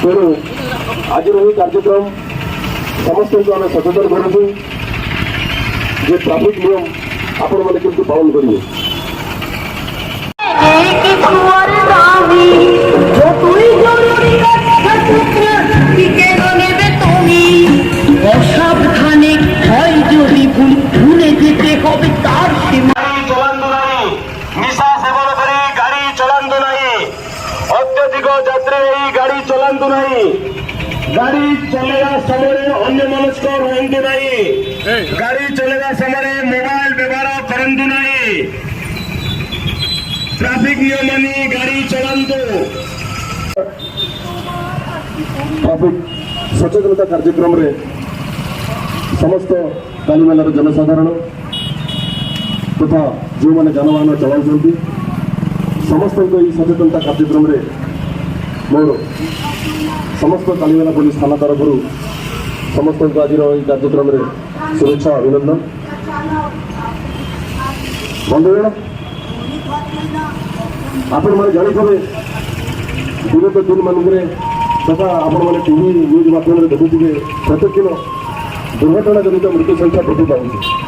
तेणु आज कार्यक्रम समस्त को आम सचेतन करूँ जे ट्राफिक नियम आपण मैंने केमती पालन करेंगे। अत्यधिक यात्री गाड़ी चलांतु नहीं, गाड़ी चलेगा समय अन्य मनस्क रुहतु नहीं, गाड़ी चलेगा समय मोबाइल व्यवहार करंतु नहीं, ट्रैफिक नियम मानी गाड़ी चलांतु। ट्रैफिक सचेतनता कार्यक्रम रे समस्त कालीमेलार जनसाधारण तथा जो मैंने जानवाहन चलाउछंती समस्त सचेतनता कार्यक्रम रे मोर समस्त कालीमेला पुलिस थाना तरफ समस्त को आज कार्यक्रम रे शुभेच्छा अभिनंदन। बंधुगण आपण मैंने जानी विगत दिन मानक तथा आपण मैंने टीवी न्यूज माध्यम देखुए प्रत्येक दिन दुर्घटना जनित मृत्यु संख्या वृद्धि पाँच।